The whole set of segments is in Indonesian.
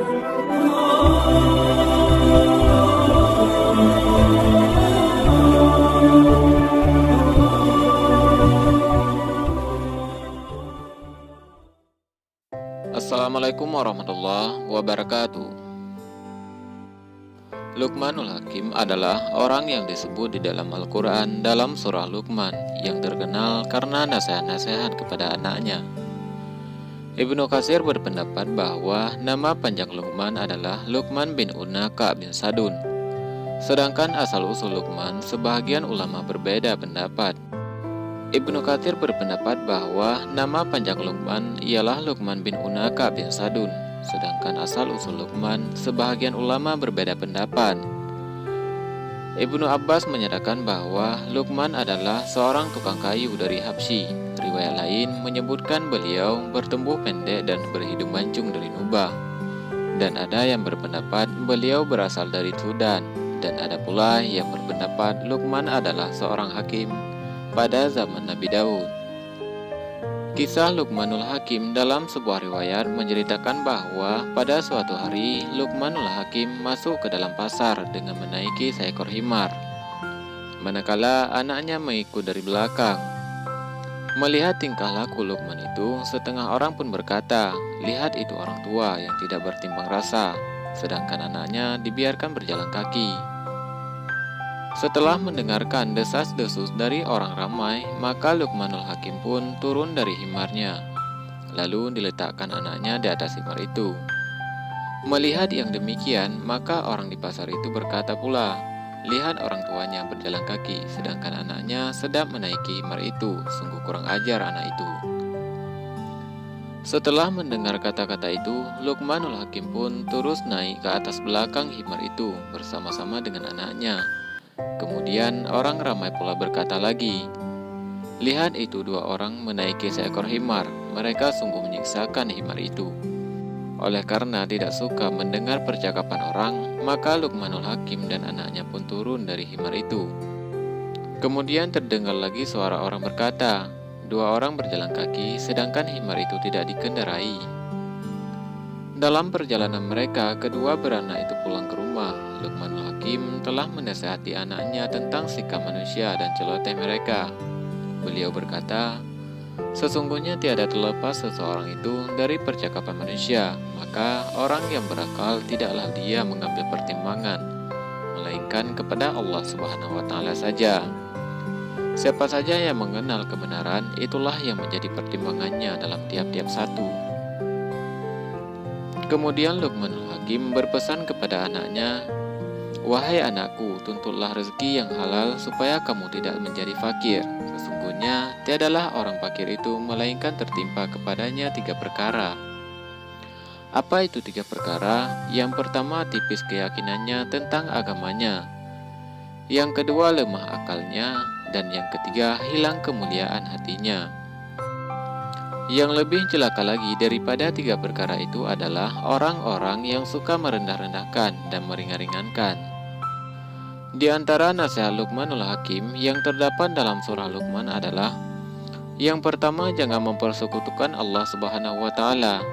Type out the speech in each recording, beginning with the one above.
Assalamualaikum warahmatullahi wabarakatuh. Luqmanul Hakim adalah orang yang disebut di dalam Al-Quran dalam surah Luqman, yang terkenal karena nasihat-nasihat kepada anaknya. Ibnu Katsir berpendapat bahwa nama panjang Luqman adalah Luqman bin Unaka bin Sadun. Sedangkan asal-usul Luqman sebagian ulama berbeda pendapat. Ibnu Katsir berpendapat bahwa nama panjang Luqman ialah Luqman bin Unaka bin Sadun. Sedangkan asal-usul Luqman sebahagian ulama berbeda pendapat. Ibnu Abbas menyatakan bahwa Luqman adalah seorang tukang kayu dari Habsyi. Riwayat lain menyebutkan beliau bertumbuh pendek dan berhidung mancung dari Nubah. Dan ada yang berpendapat beliau berasal dari Sudan. Dan ada pula yang berpendapat Luqman adalah seorang hakim pada zaman Nabi Daud. Kisah Luqmanul Hakim dalam sebuah riwayat menceritakan bahwa pada suatu hari Luqmanul Hakim masuk ke dalam pasar dengan menaiki seekor himar. Manakala anaknya mengikut dari belakang. Melihat tingkah laku Luqman itu, setengah orang pun berkata, "Lihat itu orang tua yang tidak bertimbang rasa, sedangkan anaknya dibiarkan berjalan kaki." Setelah mendengarkan desas-desus dari orang ramai, maka Luqmanul Hakim pun turun dari himarnya, lalu diletakkan anaknya di atas himar itu. Melihat yang demikian, maka orang di pasar itu berkata pula, "Lihat orang tuanya berjalan kaki, sedangkan anaknya sedang menaiki himar itu, sungguh kurang ajar anak itu." Setelah mendengar kata-kata itu, Luqmanul Hakim pun terus naik ke atas belakang himar itu bersama-sama dengan anaknya. Kemudian orang ramai pula berkata lagi, "Lihat itu dua orang menaiki seekor himar, mereka sungguh menyiksakan himar itu." Oleh karena tidak suka mendengar percakapan orang, maka Luqmanul Hakim dan anaknya pun turun dari himar itu. Kemudian terdengar lagi suara orang berkata, "Dua orang berjalan kaki, sedangkan himar itu tidak dikendarai." Dalam perjalanan mereka, kedua beranak itu pulang ke rumah. Luqmanul Hakim telah menasihati anaknya tentang sikap manusia dan celoteh mereka. Beliau berkata, "Sesungguhnya tiada terlepas seseorang itu dari percakapan manusia, maka orang yang berakal tidaklah dia mengambil pertimbangan, melainkan kepada Allah Subhanahu wa Ta'ala saja. Siapa saja yang mengenal kebenaran, itulah yang menjadi pertimbangannya dalam tiap-tiap satu." Kemudian Luqmanul Hakim berpesan kepada anaknya, "Wahai anakku, tuntutlah rezeki yang halal supaya kamu tidak menjadi fakir. Sesungguhnya tiadalah orang fakir itu melainkan tertimpa kepadanya 3 perkara. Apa itu 3 perkara? Yang pertama, tipis keyakinannya tentang agamanya. Yang kedua, lemah akalnya. Dan yang ketiga, hilang kemuliaan hatinya. Yang lebih celaka lagi daripada 3 perkara itu adalah orang-orang yang suka merendah-rendahkan dan meringan-ringankan." Di antara nasihat Luqmanul Hakim yang terdapat dalam surah Luqman adalah, yang pertama, jangan mempersekutukan Allah Subhanahu wa Ta'ala.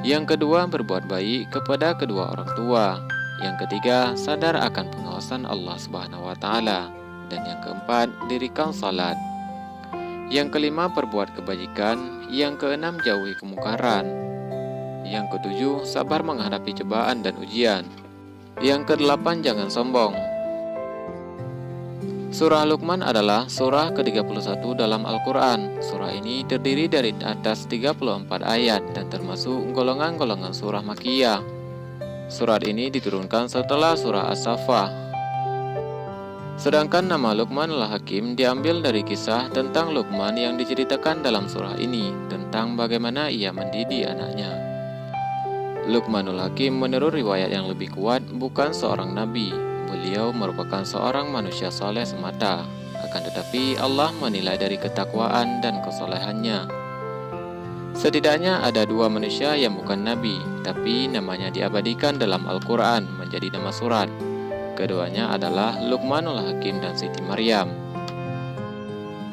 Yang kedua, berbuat baik kepada kedua orang tua. Yang ketiga, sadar akan pengawasan Allah Subhanahu wa Ta'ala. Dan yang keempat, dirikan salat. Yang kelima, perbuat kebajikan. Yang keenam, jauhi kemungkaran. Yang ketujuh, sabar menghadapi cobaan dan ujian. Yang kedelapan, jangan sombong. Surah Luqman adalah surah ke-31 dalam Al-Quran. Surah ini terdiri dari atas 34 ayat dan termasuk golongan-golongan surah Makkiyah. Surat ini diturunkan setelah surah As-Saffah. Sedangkan nama Luqmanul Hakim diambil dari kisah tentang Luqman yang diceritakan dalam surah ini, tentang bagaimana ia mendidik anaknya. Luqmanul Hakim menurut riwayat yang lebih kuat bukan seorang nabi. Beliau merupakan seorang manusia soleh semata. Akan tetapi Allah menilai dari ketakwaan dan kesolehannya. Setidaknya ada 2 manusia yang bukan nabi, tapi namanya diabadikan dalam Al-Quran menjadi nama surat. Keduanya adalah Luqmanul Hakim dan Siti Maryam.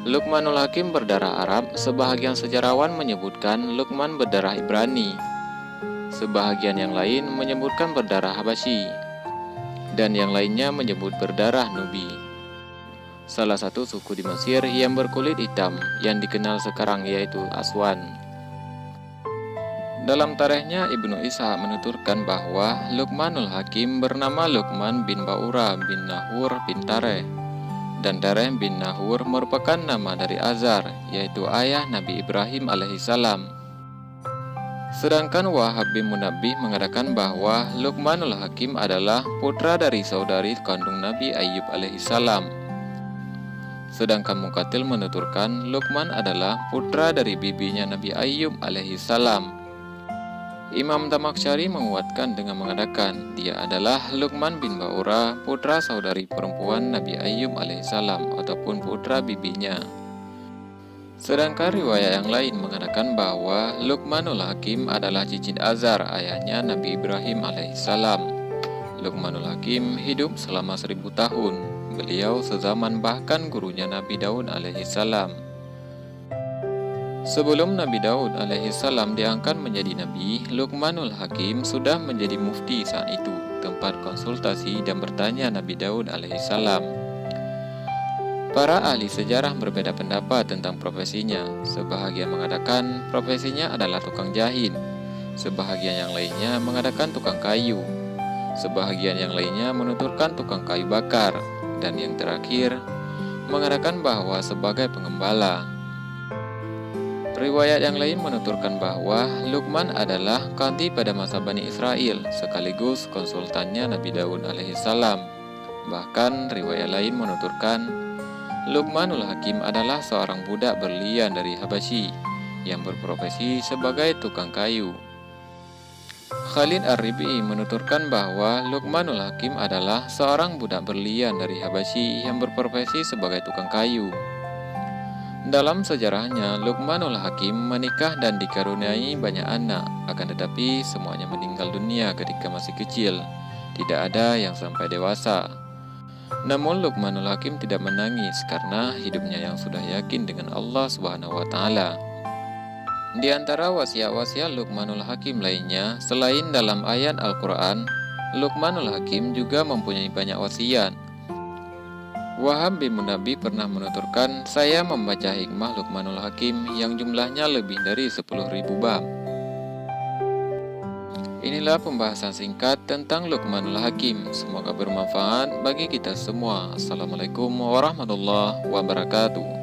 Luqmanul Hakim berdarah Arab. Sebahagian sejarawan menyebutkan Luqman berdarah Ibrani. sebahagian yang lain menyebutkan berdarah Habasyi, dan yang lainnya menyebut berdarah Nubi, salah satu suku di Mesir yang berkulit hitam yang dikenal sekarang yaitu Aswan. Dalam tarikhnya, Ibnu Ishaq menuturkan bahwa Luqmanul Hakim bernama Luqman bin Ba'ura bin Nahur bin Tareh, dan Tareh bin Nahur merupakan nama dari Azar, yaitu ayah Nabi Ibrahim alaihissalam. Sedangkan Wahab bin Munabbih mengatakan bahwa Luqmanul Hakim adalah putra dari saudari kandung Nabi Ayyub alaihissalam. Sedangkan Muqatil menuturkan Luqman adalah putra dari bibinya Nabi Ayyub alaihissalam. Imam Tamaksyari menguatkan dengan mengatakan dia adalah Luqman bin Ba'ura, putra saudari perempuan Nabi Ayyub alaihissalam ataupun putra bibinya. Sedangkan riwayat yang lain mengatakan bahwa Luqmanul Hakim adalah cicit Azar, ayahnya Nabi Ibrahim alaihissalam. Luqmanul Hakim hidup selama 1000 tahun. Beliau sezaman bahkan gurunya Nabi Daud alaihissalam. Sebelum Nabi Daud alaihissalam diangkat menjadi nabi, Luqmanul Hakim sudah menjadi mufti saat itu, tempat konsultasi dan bertanya Nabi Daud alaihissalam. Para ahli sejarah berbeda pendapat tentang profesinya. Sebahagian mengatakan profesinya adalah tukang jahit, sebahagian yang lainnya mengatakan tukang kayu, sebahagian yang lainnya menuturkan tukang kayu bakar, dan yang terakhir mengatakan bahwa sebagai pengembala. Riwayat yang lain menuturkan bahwa Luqman adalah qadhi pada masa Bani Israel, sekaligus konsultannya Nabi Daud alaihissalam. Bahkan riwayat lain menuturkan Luqmanul Hakim adalah seorang budak berlian dari Habasyi yang berprofesi sebagai tukang kayu. Khalid Ar-Rib'i menuturkan bahwa Luqmanul Hakim adalah seorang budak berlian dari Habasyi yang berprofesi sebagai tukang kayu. Dalam sejarahnya, Luqmanul Hakim menikah dan dikaruniai banyak anak, akan tetapi semuanya meninggal dunia ketika masih kecil. Tidak ada yang sampai dewasa. Namun Luqmanul Hakim tidak menangis karena hidupnya yang sudah yakin dengan Allah Subhanahu wa Ta'ala. Di antara wasiat-wasiat Luqmanul Hakim lainnya, selain dalam ayat Al-Quran, Luqmanul Hakim juga mempunyai banyak wasiat. Wahab bin Munabbih pernah menuturkan, saya membaca hikmah Luqmanul Hakim yang jumlahnya lebih dari 10.000 bab. Inilah pembahasan singkat tentang Luqmanul Hakim. Semoga bermanfaat bagi kita semua. Assalamualaikum warahmatullahi wabarakatuh.